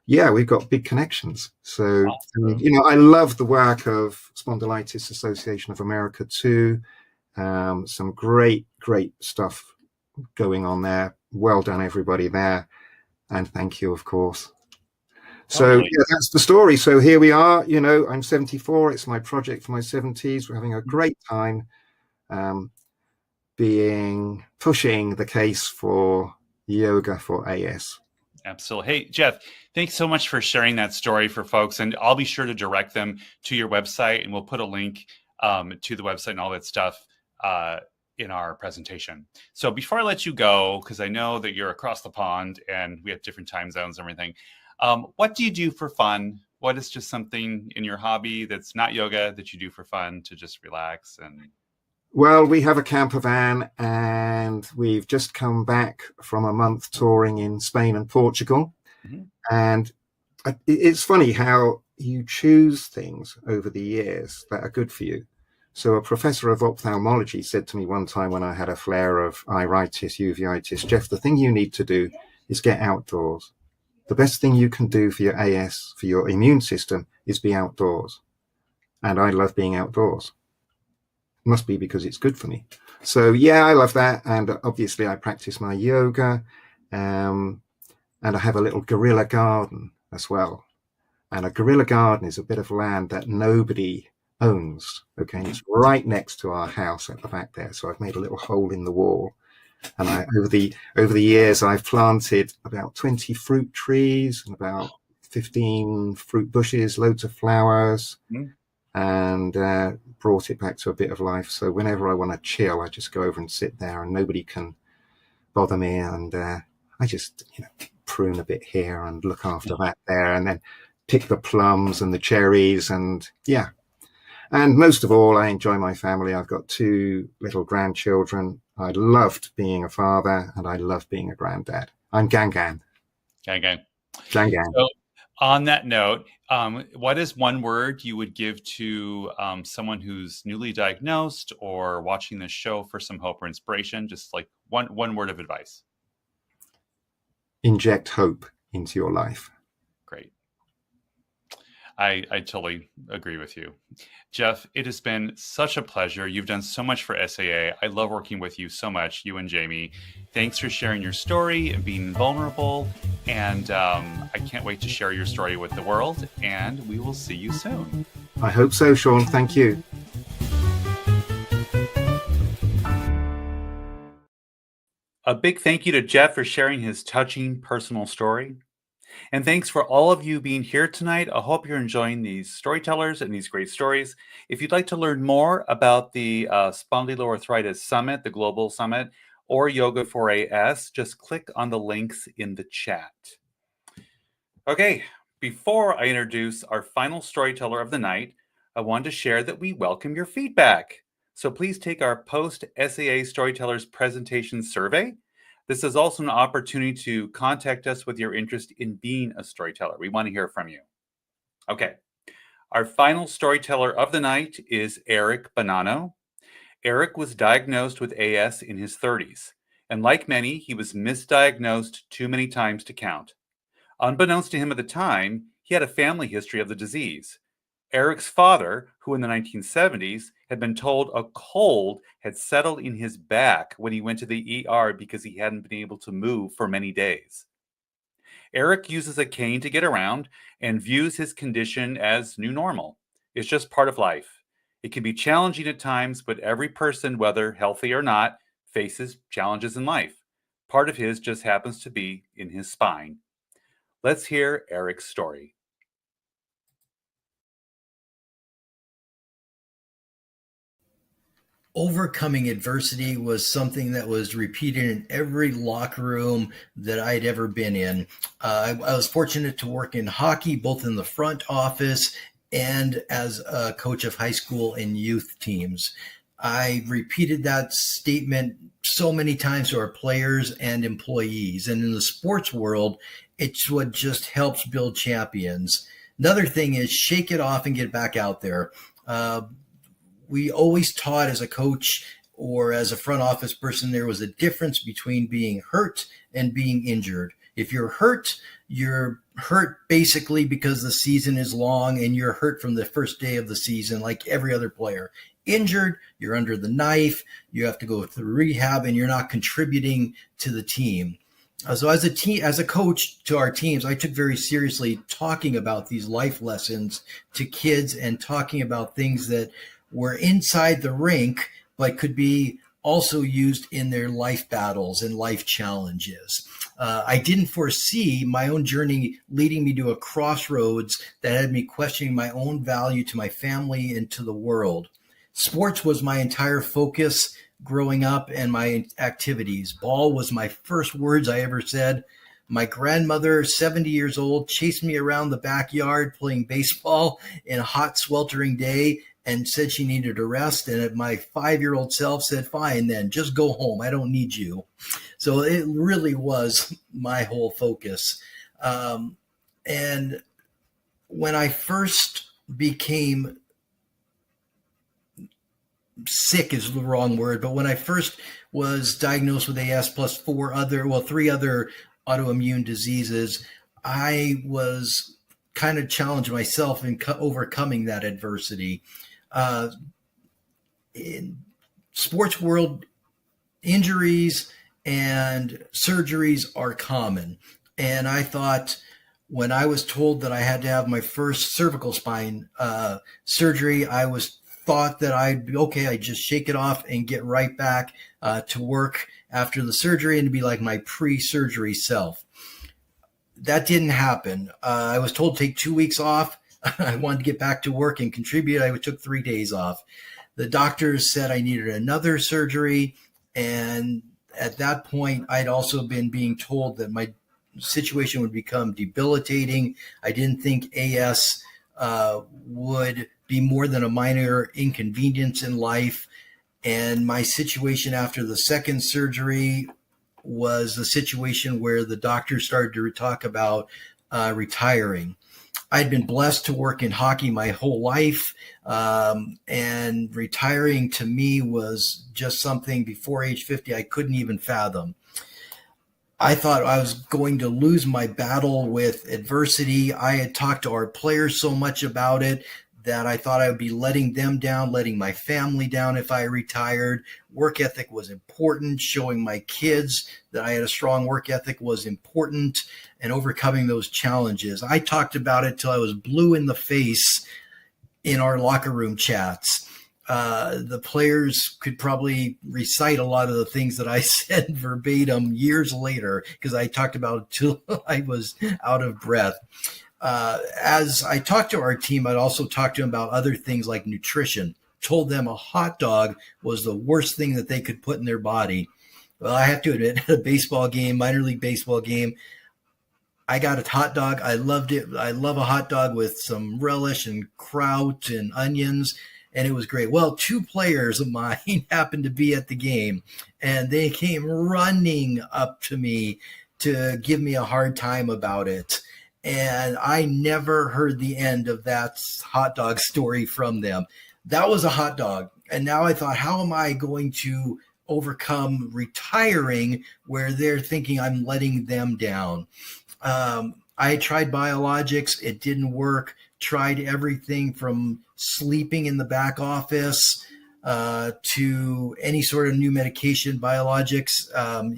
Yeah, we've got big connections. So, you know, I love the work of Spondylitis Association of America too. Some great stuff going on there. Well done, everybody there. And thank you, of course. So yeah, that's the story. So here we are, you know, I'm 74. It's my project for my 70s. We're having a great time pushing the case for yoga for AS. Absolutely. Hey, Jeff, thanks so much for sharing that story for folks. And I'll be sure to direct them to your website, and we'll put a link to the website and all that stuff in our presentation. So before I let you go, because I know that you're across the pond and we have different time zones and everything, what do you do for fun? What is just something in your hobby that's not yoga that you do for fun to just relax? And Well, we have a camper van, and we've just come back from a month touring in Spain and Portugal. And it's funny how you choose things over the years that are good for you. So a professor of ophthalmology said to me one time when I had a flare of iritis, uveitis, Jeff, the thing you need to do is get outdoors. The best thing you can do for your AS, for your immune system, is be outdoors. And I love being outdoors. Must be because it's good for me. So yeah, I love that. And obviously I practice my yoga, and I have a little guerrilla garden as well. And a guerrilla garden is a bit of land that nobody owns. Okay, and it's right next to our house at the back there. So I've made a little hole in the wall, and over the years I've planted about 20 fruit trees and about 15 fruit bushes, loads of flowers, and brought it back to a bit of life. So whenever I want to chill, I just go over and sit there, and nobody can bother me. And I just, prune a bit here and look after that there, and then pick the plums and the cherries, and yeah. And most of all, I enjoy my family. I've got 2 little grandchildren. I loved being a father, and I love being a granddad. I'm Gangan. Gang. So, on that note, what is one word you would give to someone who's newly diagnosed or watching this show for some hope or inspiration? Just like one word of advice. Inject hope into your life. Great. I totally agree with you. Jeff, it has been such a pleasure. You've done so much for SAA. I love working with you so much, you and Jamie. Thanks for sharing your story and being vulnerable. And I can't wait to share your story with the world. And we will see you soon. I hope so, Sean. Thank you. A big thank you to Jeff for sharing his touching personal story. And thanks for all of you being here tonight. I hope you're enjoying these storytellers and these great stories. If you'd like to learn more about the Spondyloarthritis Summit, the Global Summit, or Yoga for AS, just click on the links in the chat. Okay, before I introduce our final storyteller of the night, I want to share that we welcome your feedback. So please take our post-SAA Storytellers presentation survey. This is also an opportunity to contact us with your interest in being a storyteller. We want to hear from you. Okay, our final storyteller of the night is Eric Banano. Eric was diagnosed with AS in his 30s, and like many, he was misdiagnosed too many times to count. Unbeknownst to him at the time, he had a family history of the disease. Eric's father, who in the 1970s had been told a cold had settled in his back when he went to the ER because he hadn't been able to move for many days. Eric uses a cane to get around and views his condition as new normal. It's just part of life. It can be challenging at times, but every person, whether healthy or not, faces challenges in life. Part of his just happens to be in his spine. Let's hear Eric's story. Overcoming adversity was something that was repeated in every locker room that I'd ever been in. I was fortunate to work in hockey, both in the front office and as a coach of high school and youth teams. I repeated that statement so many times to our players and employees. And in the sports world, it's what just helps build champions. Another thing is shake it off and get back out there. We always taught as a coach or as a front office person, there was a difference between being hurt and being injured. If you're hurt basically because the season is long and you're hurt from the first day of the season, like every other player. Injured, you're under the knife, you have to go through rehab, and you're not contributing to the team. So as a coach to our teams, I took very seriously talking about these life lessons to kids and talking about things that were inside the rink, but could be also used in their life battles and life challenges. I didn't foresee my own journey leading me to a crossroads that had me questioning my own value to my family and to the world. Sports was my entire focus. growing up and my activities. Ball was my first words I ever said. My grandmother, 70 years old, chased me around the backyard playing baseball in a hot, sweltering day and said she needed a rest. And my 5-year-old self said, fine, then just go home. I don't need you. So it really was my whole focus. And when I first became sick is the wrong word, but when I first was diagnosed with AS plus 3 other autoimmune diseases, I was kind of challenged myself in overcoming that adversity. In sports world, injuries and surgeries are common. And I thought, when I was told that I had to have my first cervical spine surgery, I thought that I'd just shake it off and get right back to work after the surgery and to be like my pre-surgery self. That didn't happen. I was told to take 2 weeks off. I wanted to get back to work and contribute. I took 3 days off. The doctors said I needed another surgery. And at that point, I'd also been being told that my situation would become debilitating. I didn't think AS would be more than a minor inconvenience in life. And my situation after the second surgery was a situation where the doctor started to talk about retiring. I'd been blessed to work in hockey my whole life, and retiring to me was just something before age 50 I couldn't even fathom. I thought I was going to lose my battle with adversity. I had talked to our players so much about it that I thought I would be letting them down, letting my family down if I retired. Work ethic was important. Showing my kids that I had a strong work ethic was important, and overcoming those challenges. I talked about it till I was blue in the face in our locker room chats. The players could probably recite a lot of the things that I said verbatim years later because I talked about it till I was out of breath. As I talked to our team, I'd also talk to them about other things like nutrition. Told them a hot dog was the worst thing that they could put in their body. Well, I have to admit, at a baseball game, minor league baseball game, I got a hot dog. I loved it. I love a hot dog with some relish and kraut and onions, and it was great. Well, 2 players of mine happened to be at the game, and they came running up to me to give me a hard time about it. And I never heard the end of that hot dog story from them. That was a hot dog. And now I thought, how am I going to overcome retiring where they're thinking I'm letting them down? I tried biologics. It didn't work. Tried everything from sleeping in the back office to any sort of new medication, biologics.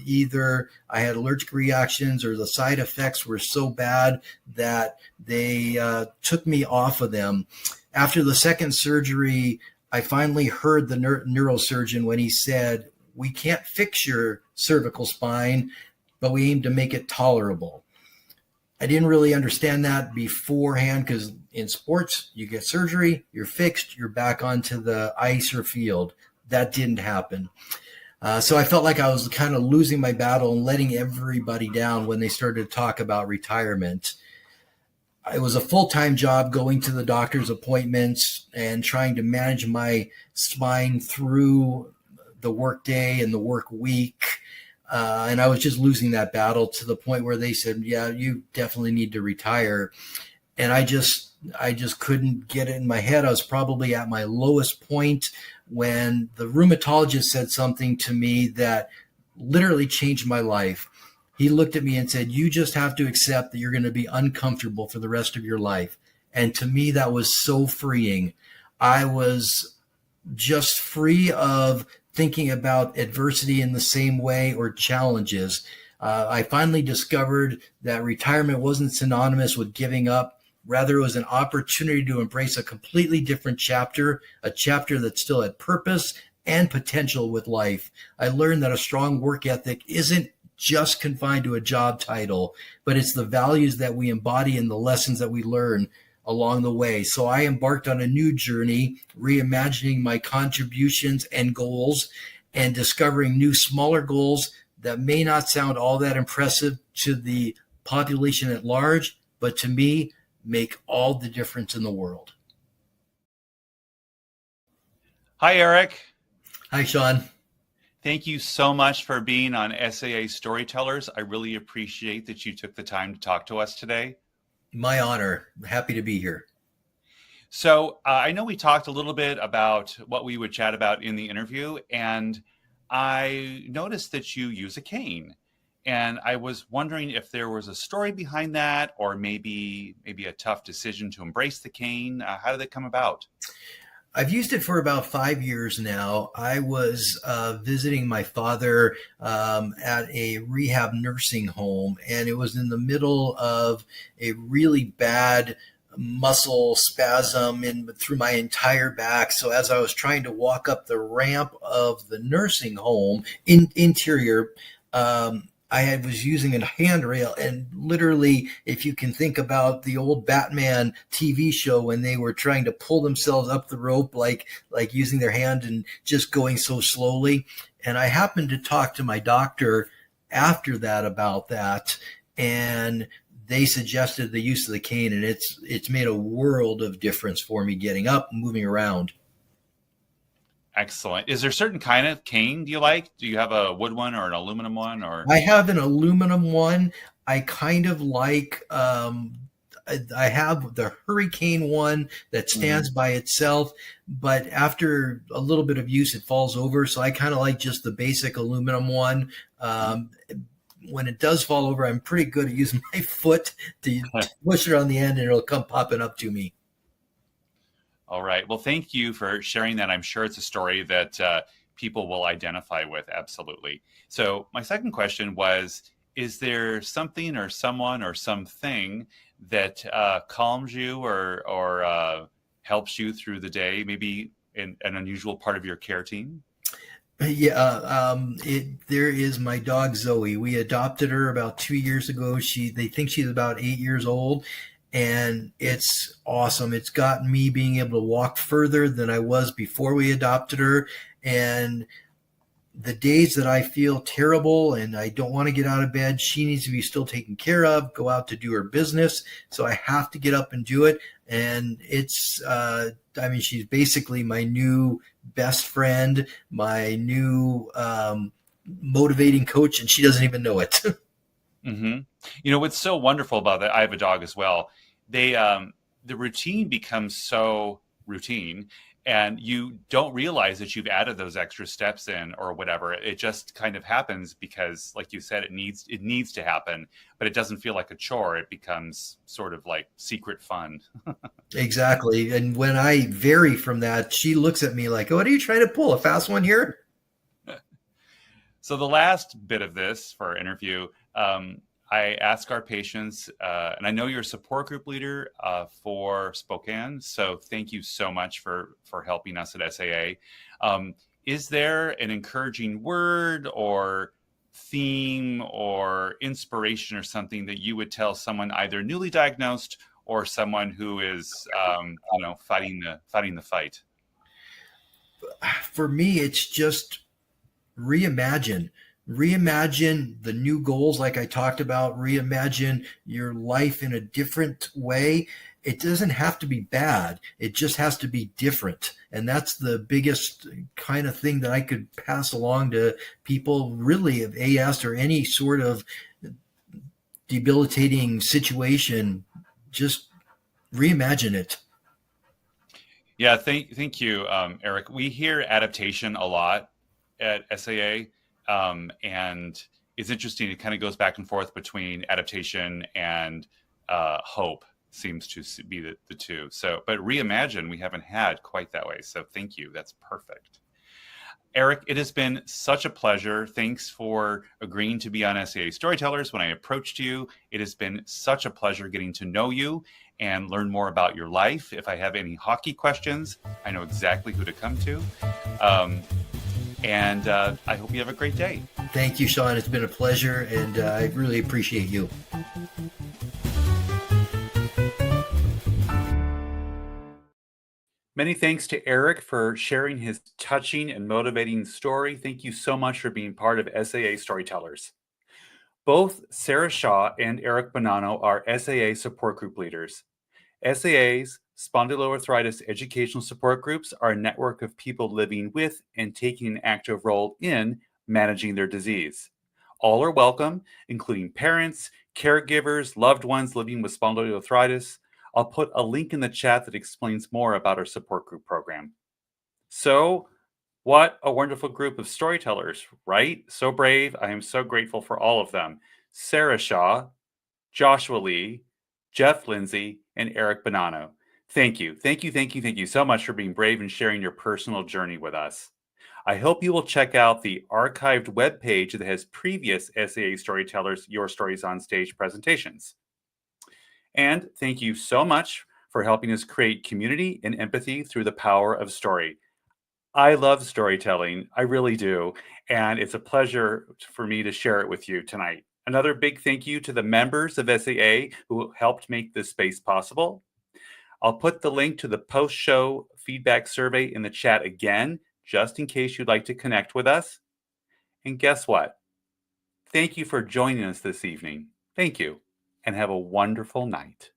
Either I had allergic reactions or the side effects were so bad that they took me off of them. After the second surgery, I finally heard the neurosurgeon when he said, we can't fix your cervical spine, but we aim to make it tolerable. I didn't really understand that beforehand because in sports, you get surgery, you're fixed, you're back onto the ice or field. That didn't happen. So I felt like I was kind of losing my battle and letting everybody down when they started to talk about retirement. It was a full-time job going to the doctor's appointments and trying to manage my spine through the work day and the work week. And I was just losing that battle to the point where they said, yeah, you definitely need to retire. And I just couldn't get it in my head. I was probably at my lowest point when the rheumatologist said something to me that literally changed my life. He looked at me and said, you just have to accept that you're going to be uncomfortable for the rest of your life. And to me, that was so freeing. I was just free of thinking about adversity in the same way or challenges. I finally discovered that retirement wasn't synonymous with giving up. Rather, it was an opportunity to embrace a completely different chapter, a chapter that still had purpose and potential with life. I learned that a strong work ethic isn't just confined to a job title, but it's the values that we embody and the lessons that we learn along the way. So I embarked on a new journey, reimagining my contributions and goals. and discovering new, smaller goals that may not sound all that impressive to the population at large, but to me, make all the difference in the world. Hi, Eric. Hi, Sean. Thank you so much for being on SAA Storytellers. I really appreciate that you took the time to talk to us today. My honor. Happy to be here. So I know we talked a little bit about what we would chat about in the interview, and I noticed that you use a cane. And I was wondering if there was a story behind that, or maybe a tough decision to embrace the cane. How did it come about? I've used it for about 5 years now. I was visiting my father at a rehab nursing home, and it was in the middle of a really bad muscle spasm through my entire back. So as I was trying to walk up the ramp of the nursing home interior, I was using a handrail, and literally, if you can think about the old Batman TV show when they were trying to pull themselves up the rope, like using their hand and just going so slowly. And I happened to talk to my doctor after that about that, and they suggested the use of the cane, and it's made a world of difference for me getting up and moving around. Excellent. Is there a certain kind of cane do you like? Do you have a wood one or an aluminum one? Or I have an aluminum one. I kind of like, I have the Hurricane one that stands by itself, but after a little bit of use, it falls over. So I kind of like just the basic aluminum one. When it does fall over, I'm pretty good at using my foot to push it on the end, and it'll come popping up to me. All right. Well, thank you for sharing that. I'm sure it's a story that people will identify with. Absolutely. So my second question was, is there something or someone or something that calms you or helps you through the day, maybe in an unusual part of your care team? Yeah, there is my dog Zoe. We adopted her about 2 years ago. They think she's about 8 years old, and it's awesome. It's gotten me being able to walk further than I was before we adopted her. And the days that I feel terrible and I don't want to get out of bed, she needs to be still taken care of, go out to do her business. So I have to get up and do it. And it's, she's basically my new best friend, my new motivating coach, and she doesn't even know it. Mm-hmm. You know, what's so wonderful about that, I have a dog as well. The routine becomes so routine, and you don't realize that you've added those extra steps in or whatever. It just kind of happens because, like you said, it needs to happen, but it doesn't feel like a chore. It becomes sort of like secret fun. Exactly. And when I vary from that, she looks at me like, "Oh, what are you trying to pull? A fast one here?" So the last bit of this for our interview, I ask our patients, and I know you're a support group leader for Spokane, so thank you so much for helping us at SAA. Is there an encouraging word or theme or inspiration or something that you would tell someone either newly diagnosed or someone who is, fighting the fight? For me, it's just reimagine the new goals, like I talked about. Reimagine your life in a different way. It doesn't have to be bad. It just has to be different. And that's the biggest kind of thing that I could pass along to people really of AS or any sort of debilitating situation. Just reimagine it. Yeah, thank you, Eric. We hear adaptation a lot at SAA. And it's interesting. It kind of goes back and forth between adaptation and hope seems to be the two. So, but reimagine, we haven't had quite that way. So thank you. That's perfect. Eric, it has been such a pleasure. Thanks for agreeing to be on SAA Storytellers. When I approached you, it has been such a pleasure getting to know you and learn more about your life. If I have any hockey questions, I know exactly who to come to. And I hope you have a great day. Thank you, Sean. It's been a pleasure, and I really appreciate you. Many thanks to Eric for sharing his touching and motivating story. Thank you so much for being part of SAA Storytellers. Both Sarah Shaw and Eric Banano are SAA support group leaders. SAA's spondyloarthritis educational support groups are a network of people living with and taking an active role in managing their disease. All are welcome, including parents, caregivers, loved ones living with spondyloarthritis. I'll put a link in the chat that explains more about our support group program. So, what a wonderful group of storytellers, right? So brave. I am so grateful for all of them. Sarah Shaw, Joshua Lee, Jeff Lindsay, and Eric Banano. Thank you. Thank you, thank you, thank you so much for being brave and sharing your personal journey with us. I hope you will check out the archived webpage that has previous SAA Storytellers Your Stories on Stage presentations. And thank you so much for helping us create community and empathy through the power of story. I love storytelling. I really do. And it's a pleasure for me to share it with you tonight. Another big thank you to the members of SAA who helped make this space possible. I'll put the link to the post-show feedback survey in the chat again, just in case you'd like to connect with us. And guess what? Thank you for joining us this evening. Thank you, and have a wonderful night.